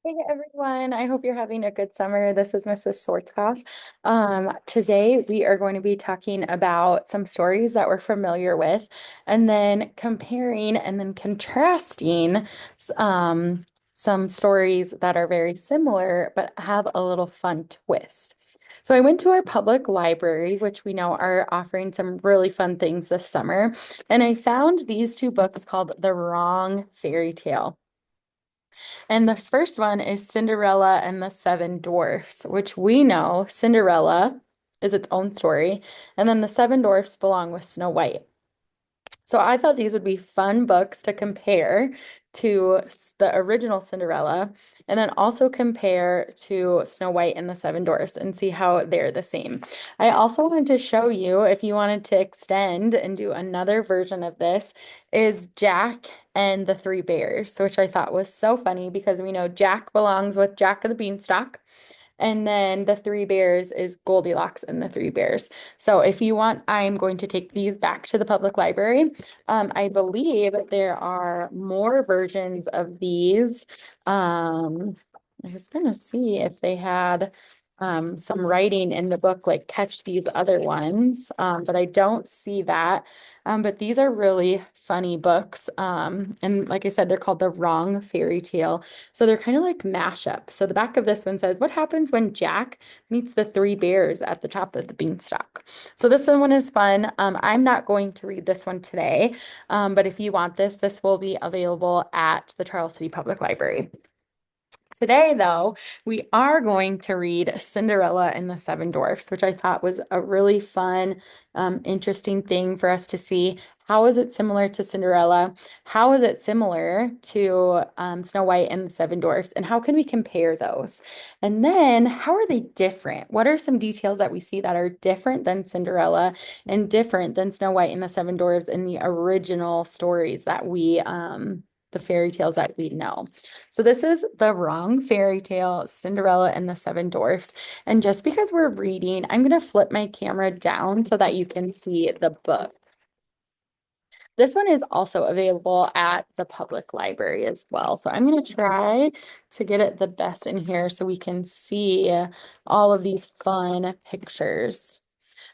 Hey everyone, I hope you're having a good summer. This is Mrs. Swartzkopf. Today we are going to be talking about some stories that we're familiar with and then comparing and then contrasting some stories that are very similar but have a little fun twist. So I went to our public library, which we know are offering some really fun things this summer, and I found these two books called The Wrong Fairy Tale. And this first one is Cinderella and the Seven Dwarfs, which we know Cinderella is its own story, and then the Seven Dwarfs belong with Snow White. So I thought these would be fun books to compare to the original Cinderella, and then also compare to Snow White and the Seven Dwarfs and see how they're the same. I also wanted to show you, if you wanted to extend and do another version of this, is Jack and the Three Bears, which I thought was so funny because we know Jack belongs with Jack of the Beanstalk. And then the Three Bears is Goldilocks and the Three Bears. So if you want, I'm going to take these back to the public library. I believe there are more versions of these. I was going to see if they had some writing in the book, like catch these other ones, but I don't see that. But these are really funny books. And like I said, they're called The Wrong Fairy Tale. So they're kind of like mashup. So the back of this one says, what happens when Jack meets the three bears at the top of the beanstalk? So this one is fun. I'm not going to read this one today, but if you want this, this will be available at the Charles City Public Library. Today, though, we are going to read Cinderella and the Seven Dwarfs, which I thought was a really fun, interesting thing for us to see. How is it similar to Cinderella? How is it similar to Snow White and the Seven Dwarfs? And how can we compare those? And then, how are they different? What are some details that we see that are different than Cinderella and different than Snow White and the Seven Dwarfs in the original stories that the fairy tales that we know? So this is The Wrong Fairy Tale, Cinderella and the Seven Dwarfs. And just because we're reading, I'm going to flip my camera down so that you can see the book. This one is also available at the public library as well. So I'm going to try to get it the best in here so we can see all of these fun pictures.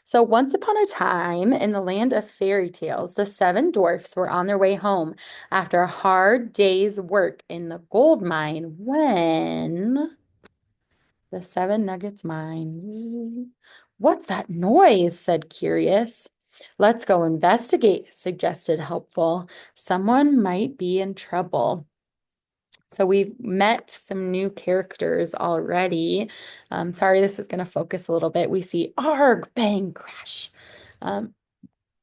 So once upon a time, in the land of fairy tales, the seven dwarfs were on their way home after a hard day's work in the gold mine when the seven nuggets mines. What's that noise? Said Curious. Let's go investigate, suggested Helpful. Someone might be in trouble. So we've met some new characters already. Sorry, this is going to focus a little bit. We see Arg, Bang, Crash. Um,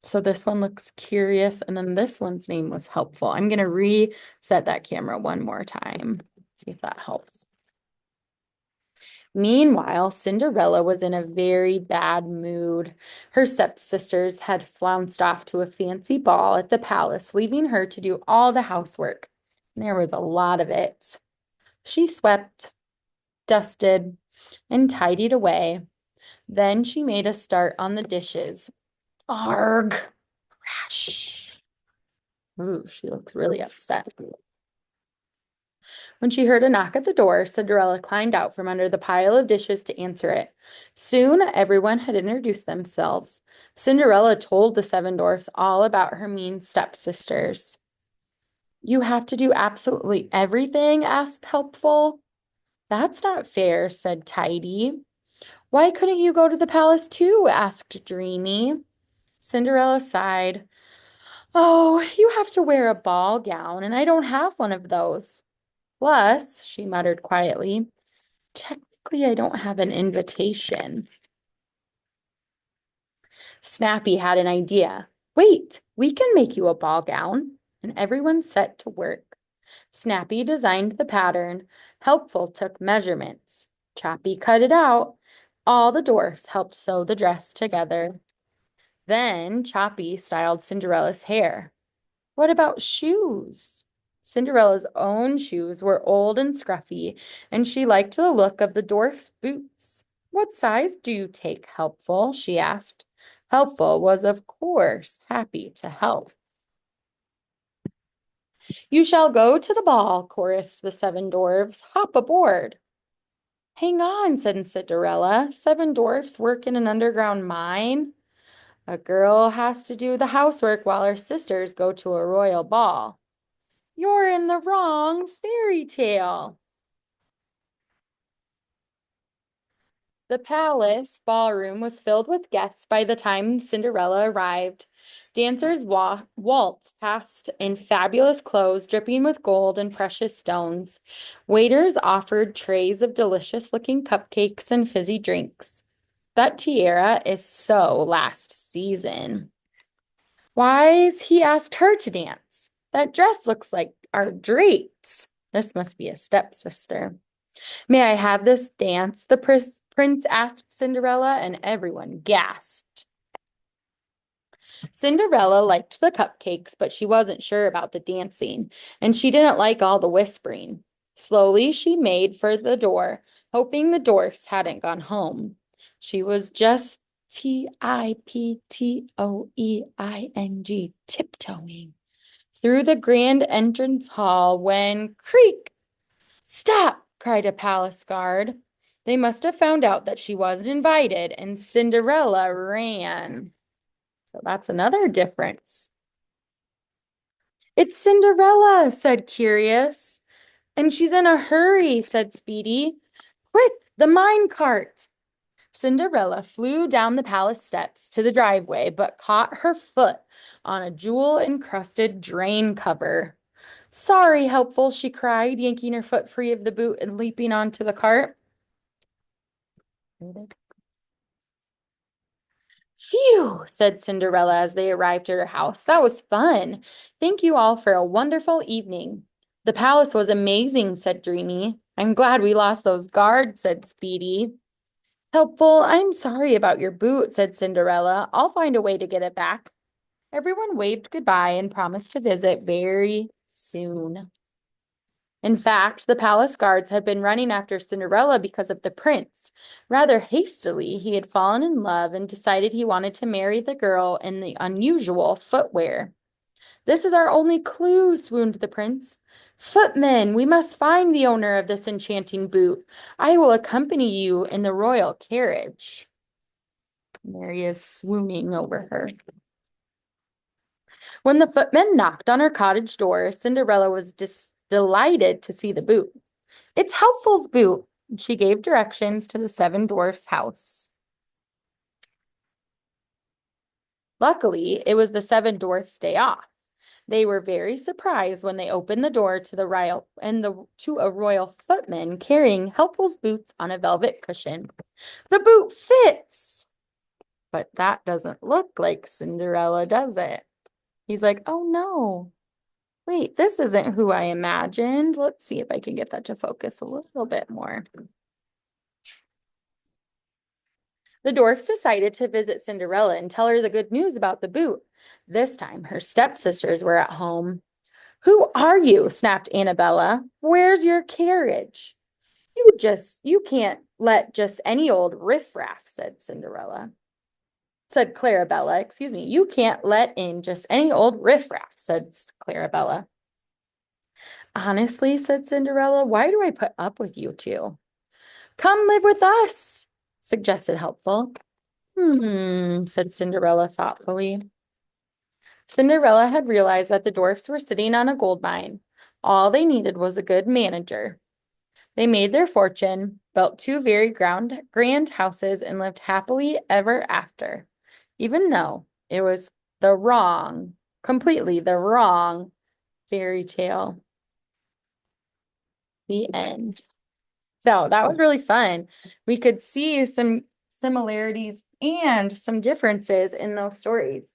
so this one looks curious, and then this one's name was Helpful. I'm going to reset that camera one more time. See if that helps. Meanwhile, Cinderella was in a very bad mood. Her stepsisters had flounced off to a fancy ball at the palace, leaving her to do all the housework. There was a lot of it. She swept, dusted, and tidied away. Then she made a start on the dishes. Arg! Crash! Ooh, she looks really upset. When she heard a knock at the door, Cinderella climbed out from under the pile of dishes to answer it. Soon everyone had introduced themselves. Cinderella told the seven dwarfs all about her mean stepsisters. You have to do absolutely everything? Asked Helpful. That's not fair, said Tidy. Why couldn't you go to the palace too? Asked Dreamy. Cinderella sighed. Oh, you have to wear a ball gown, and I don't have one of those. Plus, she muttered quietly, technically, I don't have an invitation. Snappy had an idea. Wait, we can make you a ball gown. And everyone set to work. Snappy designed the pattern. Helpful took measurements. Choppy cut it out. All the dwarfs helped sew the dress together. Then Choppy styled Cinderella's hair. What about shoes? Cinderella's own shoes were old and scruffy, and she liked the look of the dwarf boots. What size do you take, Helpful? She asked. Helpful was, of course, happy to help. You shall go to the ball, chorused the seven dwarfs. Hop aboard. Hang on, said Cinderella. Seven dwarfs work in an underground mine? A girl has to do the housework while her sisters go to a royal ball. You're in the wrong fairy tale. The palace ballroom was filled with guests by the time Cinderella arrived. Dancers waltzed past in fabulous clothes dripping with gold and precious stones. Waiters offered trays of delicious-looking cupcakes and fizzy drinks. That tiara is so last season. Why's he asked her to dance? That dress looks like our drapes. This must be a stepsister. May I have this dance? The prince asked Cinderella, and everyone gasped. Cinderella liked the cupcakes, but she wasn't sure about the dancing, and she didn't like all the whispering. Slowly, she made for the door, hoping the dwarfs hadn't gone home. She was just tiptoeing, tiptoeing through the grand entrance hall when creak! Stop! Cried a palace guard. They must have found out that she wasn't invited, and Cinderella ran. So that's another difference. It's Cinderella, said Curious. And she's in a hurry, said Speedy. Quick, the mine cart. Cinderella flew down the palace steps to the driveway, but caught her foot on a jewel-encrusted drain cover. Sorry, Helpful, she cried, yanking her foot free of the boot and leaping onto the cart. Phew, said Cinderella as they arrived at her house. That was fun. Thank you all for a wonderful evening. The palace was amazing, said Dreamy. I'm glad we lost those guards, said Speedy. Helpful, I'm sorry about your boot, said Cinderella. I'll find a way to get it back. Everyone waved goodbye and promised to visit very soon. In fact, the palace guards had been running after Cinderella because of the prince. Rather hastily, he had fallen in love and decided he wanted to marry the girl in the unusual footwear. This is our only clue, swooned the prince. Footmen, we must find the owner of this enchanting boot. I will accompany you in the royal carriage. Mary is swooning over her. When the footmen knocked on her cottage door, Cinderella was delighted to see the boot. It's Helpful's boot. She gave directions to the seven dwarfs' house. Luckily, it was the seven dwarfs' day off. They were very surprised when they opened the door to to a royal footman carrying Helpful's boots on a velvet cushion. The boot fits! But that doesn't look like Cinderella, does it? He's like, oh no. Wait, this isn't who I imagined. Let's see if I can get that to focus a little bit more. The dwarfs decided to visit Cinderella and tell her the good news about the boot. This time, her stepsisters were at home. Who are you? Snapped Annabella. Where's your carriage? You can't let just any old riffraff, said Cinderella. Said Clarabella, excuse me. You can't let in just any old riffraff, said Clarabella. Honestly, said Cinderella, why do I put up with you two? Come live with us, suggested Helpful. Said Cinderella thoughtfully. Cinderella had realized that the dwarfs were sitting on a gold mine. All they needed was a good manager. They made their fortune, built two very grand houses, and lived happily ever after, even though it was completely the wrong fairy tale. The end. So that was really fun. We could see some similarities and some differences in those stories.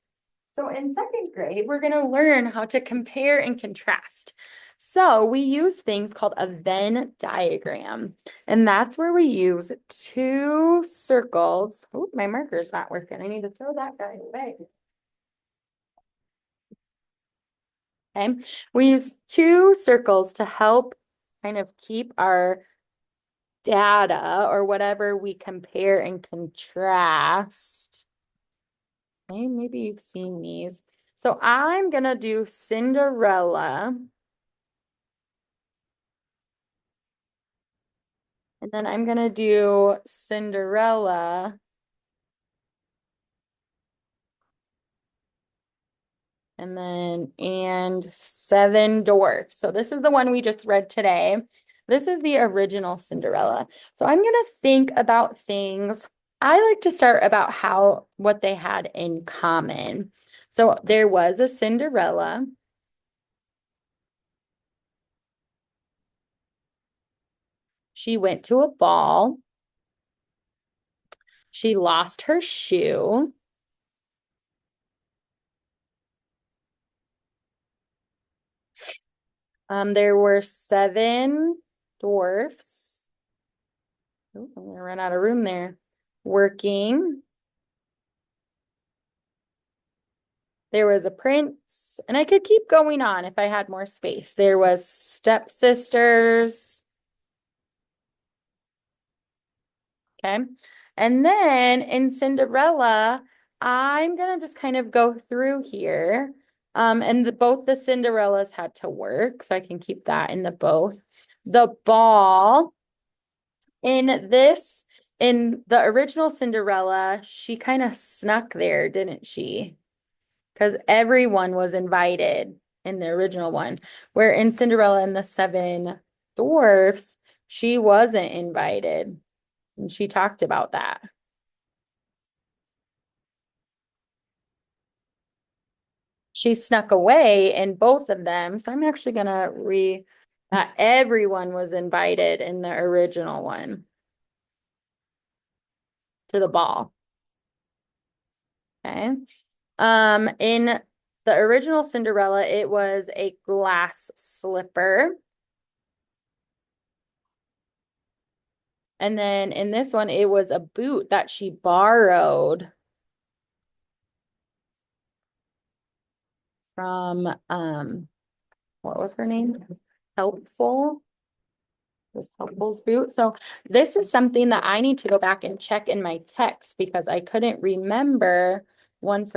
So in second grade, we're going to learn how to compare and contrast. So we use things called a Venn diagram, and that's where we use two circles. Oh, my marker's not working. I need to throw that guy away. Okay, we use two circles to help kind of keep our data or whatever we compare and contrast. Okay, maybe you've seen these. So I'm gonna do Cinderella And then I'm gonna do Cinderella. And Seven Dwarfs. So this is the one we just read today. This is the original Cinderella. So I'm gonna think about things. I like to start about what they had in common. So there was a Cinderella. She went to a ball. She lost her shoe. There were seven dwarfs. Oh, I'm gonna run out of room there. Working. There was a prince, and I could keep going on if I had more space. There was stepsisters. Okay. And then in Cinderella, I'm gonna just kind of go through here. Both the Cinderellas had to work, so I can keep that in the both. The ball in the original Cinderella, she kind of snuck there, didn't she? Because everyone was invited in the original one. Where in Cinderella and the Seven Dwarfs, she wasn't invited. And she talked about that. She snuck away in both of them. So I'm actually gonna everyone was invited in the original one to the ball. Okay. In the original Cinderella, it was a glass slipper. And then in this one, it was a boot that she borrowed from what was her name? Helpful. Was Helpful's boot. So this is something that I need to go back and check in my text because I couldn't remember one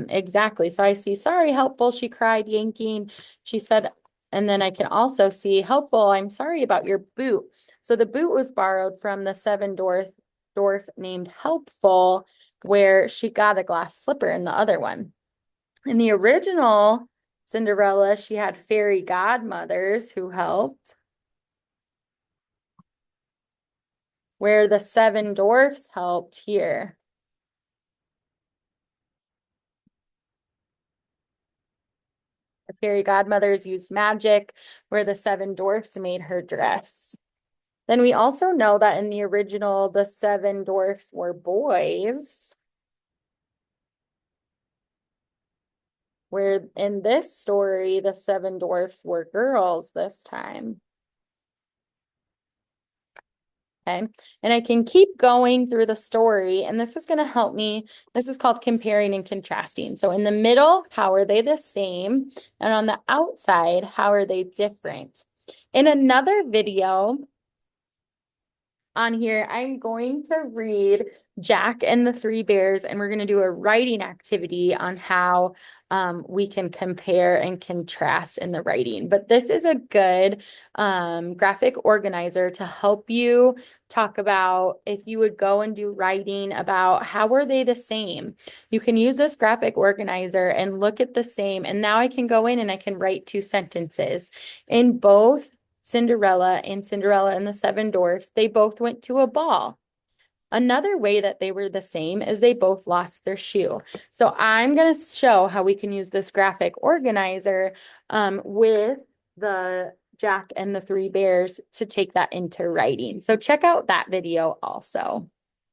exactly. So I see, sorry, Helpful, she cried, yanking. She said, and then I can also see, Helpful, I'm sorry about your boot. So the boot was borrowed from the seven dwarf named Helpful, where she got a glass slipper in the other one. In the original Cinderella, she had fairy godmothers who helped, where the seven dwarfs helped here. The fairy godmothers used magic, where the seven dwarfs made her dress. Then we also know that in the original, the seven dwarfs were boys, where in this story, the seven dwarfs were girls this time. Okay. And I can keep going through the story, and this is going to help me. This is called comparing and contrasting. So in the middle, how are they the same? And on the outside, how are they different? In another video on here, I'm going to read Jack and the Three Bears, and we're going to do a writing activity on how we can compare and contrast in the writing. But this is a good graphic organizer to help you talk about if you would go and do writing about how were they the same. You can use this graphic organizer and look at the same. And now I can go in and I can write two sentences. In both Cinderella and Cinderella and the Seven Dwarfs, they both went to a ball. Another way that they were the same is they both lost their shoe. So I'm going to show how we can use this graphic organizer with the Jack and the Three Bears to take that into writing. So check out that video also.